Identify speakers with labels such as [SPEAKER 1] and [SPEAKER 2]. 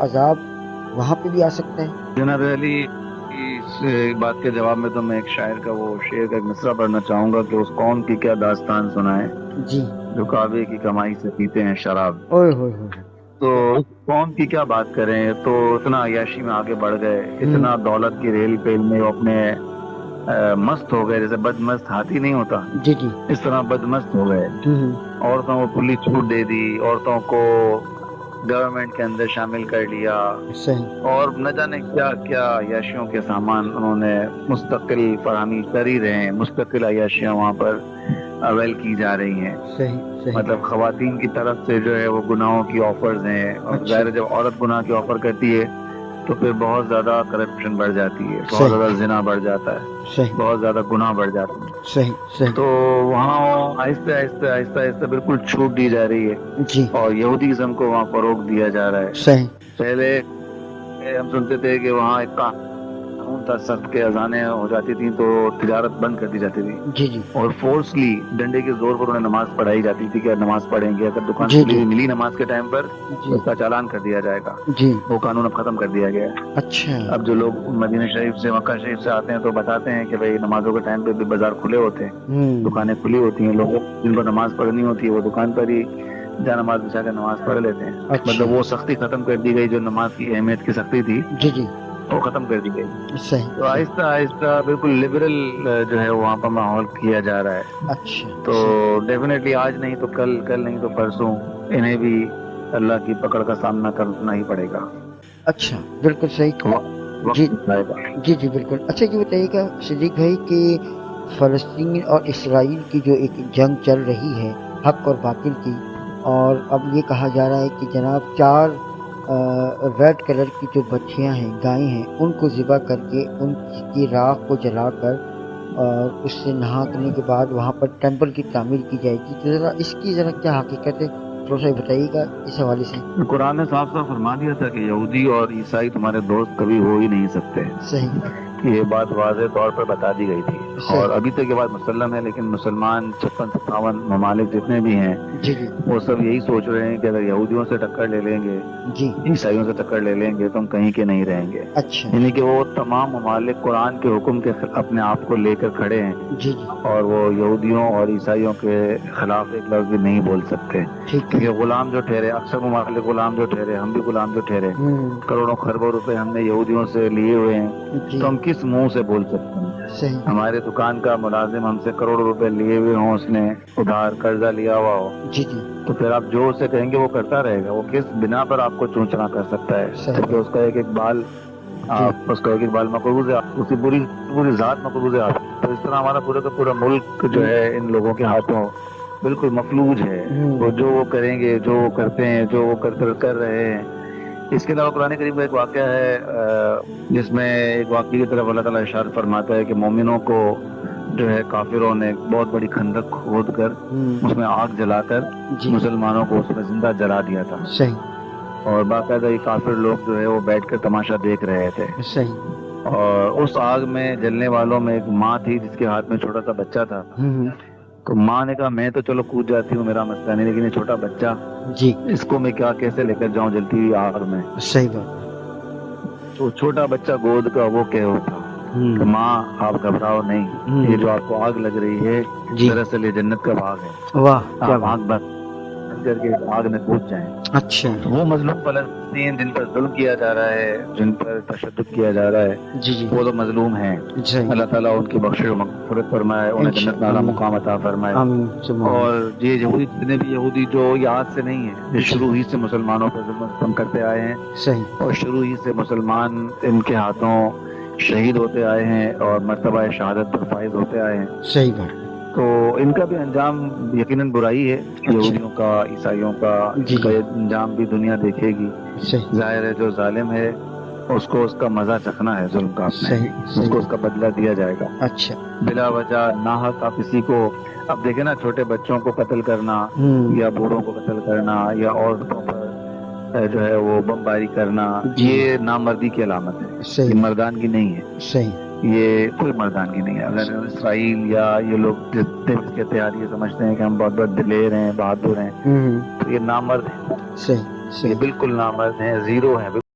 [SPEAKER 1] عذاب وہاں پہ بھی آ سکتا ہے؟
[SPEAKER 2] جنرلی اس بات کے جواب میں تو میں ایک شاعر کا وہ شعر کا ایک مصرع پڑھنا چاہوں گا کہ اس قوم کی کیا داستان سنائے
[SPEAKER 1] جی.
[SPEAKER 2] جو کعبے کی کمائی سے پیتے ہیں شراب.
[SPEAKER 1] اوئے ہوئے ہوئے.
[SPEAKER 2] تو اس قوم کی کیا بات کریں، تو اتنا عیاشی میں آگے بڑھ گئے، اتنا دولت کی ریل پہ میں اپنے مست ہو گئے، جیسے بد مست ہاتھی نہیں ہوتا
[SPEAKER 1] جی جی.
[SPEAKER 2] اس طرح بد مست ہو گئے. عورتوں کو کھلی چھوٹ دے دی، عورتوں کو گورنمنٹ کے اندر شامل کر لیا،
[SPEAKER 1] صحیح.
[SPEAKER 2] اور نہ جانے کیا کیا عیاشیوں کے سامان انہوں نے مستقل فراہمی کر ہی رہے ہیں. مستقل عیاشیاں وہاں پر اویل کی جا رہی ہیں.
[SPEAKER 1] صحیح صحیح.
[SPEAKER 2] مطلب خواتین کی طرف سے جو ہے وہ گناہوں کی آفرز ہیں، اور
[SPEAKER 1] اچھا.
[SPEAKER 2] ظاہر ہے جب عورت گناہ کی آفر کرتی ہے تو پھر بہت زیادہ کرپشن بڑھ جاتی ہے، بہت
[SPEAKER 1] صحیح.
[SPEAKER 2] زیادہ زنا بڑھ جاتا ہے،
[SPEAKER 1] صحیح
[SPEAKER 2] بہت زیادہ گناہ بڑھ جاتے ہیں.
[SPEAKER 1] صحیح. صحیح.
[SPEAKER 2] تو وہاں آہستہ آہستہ آہستہ آہستہ بالکل چھوٹ دی جا رہی ہے،
[SPEAKER 1] جی.
[SPEAKER 2] اور یہودیزم کو وہاں فروغ دیا جا رہا ہے.
[SPEAKER 1] صحیح.
[SPEAKER 2] پہلے ہم سنتے تھے کہ وہاں ایک قانون تھا، سخت کے اذانیں ہو جاتی تھیں تو تجارت بند کر دی جاتی تھی،
[SPEAKER 1] جی جی.
[SPEAKER 2] اور فورسلی ڈنڈے کے زور پر انہیں نماز پڑھائی جاتی تھی کہ نماز پڑھیں گے، اگر دکان
[SPEAKER 1] جی
[SPEAKER 2] کھلی
[SPEAKER 1] جی.
[SPEAKER 2] ہوئی ملی نماز کے ٹائم پر
[SPEAKER 1] جی.
[SPEAKER 2] تو اس کا چالان کر دیا جائے گا.
[SPEAKER 1] جی.
[SPEAKER 2] وہ قانون اب ختم کر دیا گیا ہے.
[SPEAKER 1] اچھا.
[SPEAKER 2] اب جو لوگ مدینہ شریف سے مکہ شریف سے آتے ہیں تو بتاتے ہیں کہ بھئی نمازوں کے ٹائم پہ بھی بازار کھلے ہوتے ہیں، دکانیں کھلی ہوتی ہیں، لوگوں جن کو نماز پڑھنی ہوتی ہے وہ دکان پر ہی جا نماز بچھا کے نماز پڑھ لیتے ہیں.
[SPEAKER 1] اچھا.
[SPEAKER 2] مطلب وہ سختی ختم کر دی گئی، جو نماز کی اہمیت کی سختی تھی
[SPEAKER 1] جی جی.
[SPEAKER 2] وہ ختم کر دی گئی.
[SPEAKER 1] صحیح.
[SPEAKER 2] تو آہستہ آہستہ بالکل لبرل جو ہے وہاں پر ماحول کیا جا رہا ہے.
[SPEAKER 1] اچھا.
[SPEAKER 2] تو ڈیفینیٹلی آج نہیں تو کل، کل نہیں تو پرسوں انہیں بھی اللہ کی پکڑ کا سامنا کرنا ہی پڑے گا.
[SPEAKER 1] اچھا بالکل صحیح. جی جی جی بالکل. اچھا یہ بتائیے گا صدیق بھائی کہ فلسطین اور اسرائیل کی جو ایک جنگ چل رہی ہے حق اور باطل کی، اور اب یہ کہا جا رہا ہے کہ جناب 4 ریڈ کلر کی جو بچیاں ہیں، گائیں ہیں، ان کو ذبح کر کے ان کی راکھ کو جلا کر اور اس سے نہانے کے بعد وہاں پر ٹیمپل کی تعمیر کی جائے گی. تو ذرا اس کی ذرا کیا حقیقت ہے تھوڑا سا بتائیے گا اس حوالے سے.
[SPEAKER 2] قرآن نے صاف صاف فرما دیا تھا کہ یہودی اور عیسائی تمہارے دوست کبھی ہو ہی نہیں سکتے.
[SPEAKER 1] صحیح.
[SPEAKER 2] یہ بات واضح طور پر بتا دی گئی تھی، اور ابھی تک یہ بات مسلم ہے. لیکن مسلمان 56-57 ممالک جتنے بھی ہیں
[SPEAKER 1] جی جی.
[SPEAKER 2] وہ سب یہی سوچ رہے ہیں کہ اگر یہودیوں سے ٹکر لے لیں گے،
[SPEAKER 1] جی.
[SPEAKER 2] عیسائیوں سے ٹکر لے لیں گے تو ہم کہیں کے نہیں رہیں گے.
[SPEAKER 1] اچھا.
[SPEAKER 2] یعنی کہ وہ تمام ممالک قرآن کے حکم کے اپنے آپ کو لے کر کھڑے ہیں،
[SPEAKER 1] جی جی.
[SPEAKER 2] اور وہ یہودیوں اور عیسائیوں کے خلاف ایک لفظ بھی نہیں بول سکتے. کیونکہ غلام جو ٹھہرے، اکثر ممالک غلام جو ٹھہرے، ہم بھی غلام جو ٹھہرے، کروڑوں خربوں روپے ہم نے یہودیوں سے لیے ہوئے ہیں، تو ہم کس منہ سے بول سکتے ہیں؟
[SPEAKER 1] صحیح.
[SPEAKER 2] ہمارے دکان کا ملازم ہم سے کروڑوں روپے لیے ہوئے ہوں، اس نے ادھار قرضہ لیا ہوا ہو،
[SPEAKER 1] جی جی.
[SPEAKER 2] تو پھر آپ جو اسے کہیں گے وہ کرتا رہے گا. وہ کس بنا پر آپ کو چونچنا کر سکتا ہے؟ کیونکہ اس کا ایک ایک بال آپ، اس کا ایک ایک بال مقروض ہے، اس کی پوری ذات مقروض ہے آپ کی. تو اس طرح ہمارا پورا کا پورا ملک جو ہے ان لوگوں کے ہاتھوں بالکل مفلوج ہے. وہ جو وہ کریں گے، جو وہ کرتے ہیں، جو وہ کر رہے ہیں. اس کے علاوہ قرآن کریم کا ایک واقعہ ہے جس میں ایک واقعے کی طرف اللہ تعالیٰ ارشاد فرماتا ہے کہ مومنوں کو جو ہے کافروں نے بہت بڑی خندق کھود کر اس میں آگ جلا کر مسلمانوں کو اس میں زندہ جلا دیا تھا.
[SPEAKER 1] صحیح.
[SPEAKER 2] اور باقاعدہ یہ کافر لوگ جو ہے وہ بیٹھ کر تماشا دیکھ رہے تھے.
[SPEAKER 1] صحیح.
[SPEAKER 2] اور اس آگ میں جلنے والوں میں ایک ماں تھی جس کے ہاتھ میں چھوٹا سا بچہ تھا. تو ماں نے کہا میں تو چلو کود جاتی ہوں، میرا مسئلہ نہیں، لیکن یہ چھوٹا بچہ،
[SPEAKER 1] جی،
[SPEAKER 2] اس کو میں کیسے لے کر جاؤں جلتی ہوئی آگ میں.
[SPEAKER 1] صحیح بات.
[SPEAKER 2] تو چھوٹا بچہ گود کا وہ کہہ اٹھا کہ ماں آپ گھبراؤ نہیں، یہ جو آپ کو آگ لگ رہی ہے دراصل یہ جنت کا باغ ہے.
[SPEAKER 1] واہ،
[SPEAKER 2] آپ آگ بند کر کے آگ میں کود جائیں.
[SPEAKER 1] اچھا.
[SPEAKER 2] وہ مظلوم فلسطین جن پر ظلم کیا جا رہا ہے، جن پر تشدد کیا جا رہا ہے،
[SPEAKER 1] جی
[SPEAKER 2] وہ تو مظلوم ہیں. اللہ تعالیٰ ان کی بخشش و مغفرت فرمائے، انہیں جنت میں اعلیٰ مقام عطا فرمائے. اور یہ یہودی جتنے بھی یہودی جو یہ آج سے نہیں ہیں، یہ شروع ہی سے مسلمانوں پر ظلم و ستم کرتے آئے ہیں، اور شروع ہی سے مسلمان ان کے ہاتھوں شہید ہوتے آئے ہیں اور مرتبہ شہادت پر فائز ہوتے آئے ہیں.
[SPEAKER 1] صحیح بات.
[SPEAKER 2] تو ان کا بھی انجام یقیناً برائی ہے، یہودیوں کا، عیسائیوں کا. ان کا انجام بھی دنیا دیکھے گی. ظاہر ہے جو ظالم ہے اس کو اس کا مزہ چکھنا ہے ظلم کا، اس کو اس کا بدلہ دیا جائے گا.
[SPEAKER 1] اچھا.
[SPEAKER 2] بلا وجہ ناحق آپ کسی کو، اب دیکھیں نا، چھوٹے بچوں کو قتل کرنا یا بوڑھوں کو قتل کرنا یا عورتوں پر جو ہے وہ بمباری کرنا، یہ نامردی کی علامت ہے، یہ مردانگی نہیں ہے.
[SPEAKER 1] صحیح.
[SPEAKER 2] یہ کوئی مردانگی نہیں ہے. اگر اسرائیل یا یہ لوگ جتنے بھی کہتے ہیں یہ سمجھتے ہیں کہ ہم بہت بہت دلیر ہیں، بہادر ہیں، تو یہ نامرد ہیں.
[SPEAKER 1] صحیح.
[SPEAKER 2] یہ بالکل نامرد ہیں، زیرو ہیں.